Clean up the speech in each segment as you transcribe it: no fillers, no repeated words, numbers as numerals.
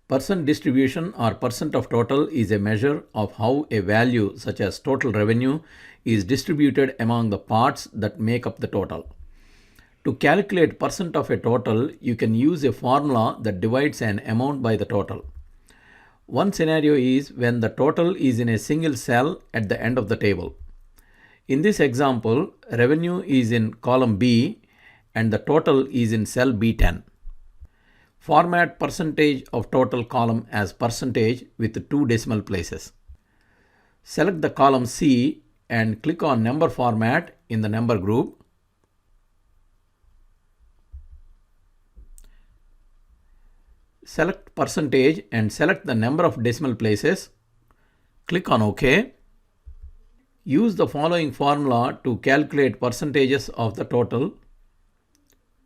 Percent distribution or percent of total is a measure of how a value such as total revenue is distributed among the parts that make up the total. To calculate percent of a total, you can use a formula that divides an amount by the total. One scenario is when the total is in a single cell at the end of the table. In this example, revenue is in column B and the total is in cell B10. Format percentage of total column as percentage with 2 decimal places. Select the column C and click on number format in the number group. Select percentage and select the number of decimal places. Click on OK. Use the following formula to calculate percentages of the total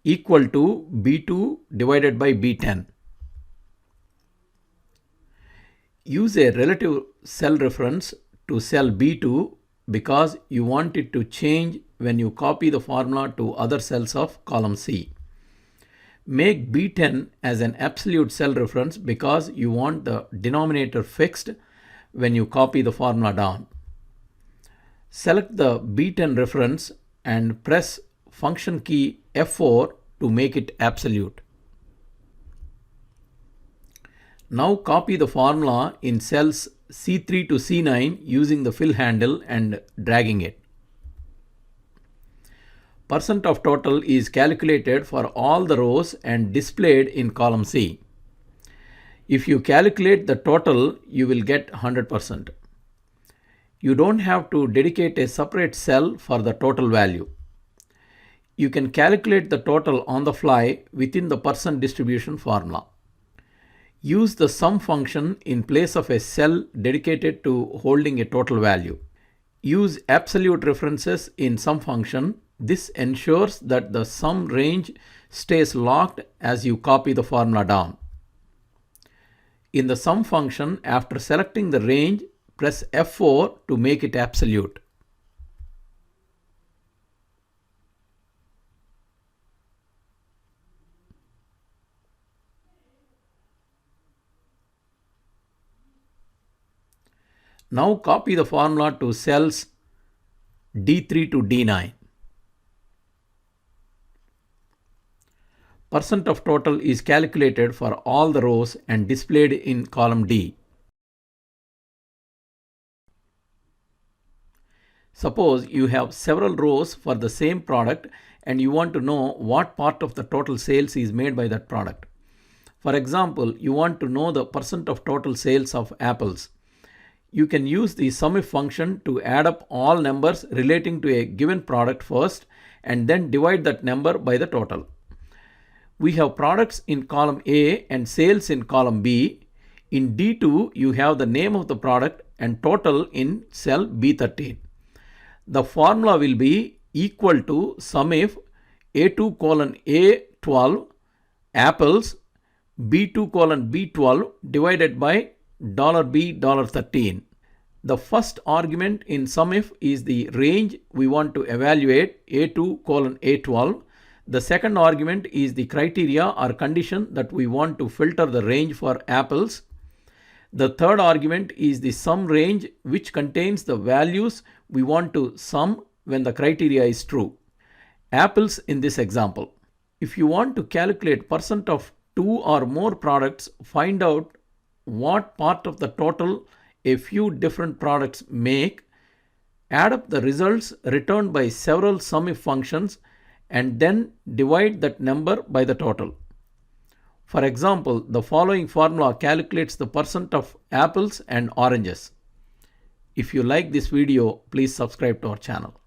equal to B2 divided by B10. Use a relative cell reference to cell B2 because you want it to change when you copy the formula to other cells of column C. Make B10 as an absolute cell reference because you want the denominator fixed when you copy the formula down. Select the B10 reference and press function key F4 to make it absolute. Now copy the formula in cells C3 to C9 using the fill handle and dragging it. Percent of total is calculated for all the rows and displayed in column C. If you calculate the total, you will get 100%. You don't have to dedicate a separate cell for the total value. You can calculate the total on the fly within the percent distribution formula. Use the sum function in place of a cell dedicated to holding a total value. Use absolute references in sum function. This ensures that the sum range stays locked as you copy the formula down. In the sum function, after selecting the range, press F4 to make it absolute. Now copy the formula to cells D3 to D9. Percent of total is calculated for all the rows and displayed in column D. Suppose you have several rows for the same product and you want to know what part of the total sales is made by that product. For example, you want to know the percent of total sales of apples. You can use the SUMIF function to add up all numbers relating to a given product first and then divide that number by the total. We have products in column A and sales in column B. In D2, you have the name of the product and total in cell B13. The formula will be equal to SUMIF A2 colon A12 apples B2 colon B12 divided by $B $13. The first argument in SUMIF is the range we want to evaluate A2 colon A12. The second argument is the criteria or condition that we want to filter the range for apples. The third argument is the sum range which contains the values we want to sum when the criteria is true. Apples in this example. If you want to calculate percent of 2 or more products, find out what part of the total a few different products make, add up the results returned by several SUMIF functions and then divide that number by the total. For example, the following formula calculates the percent of apples and oranges. If you like this video, please subscribe to our channel.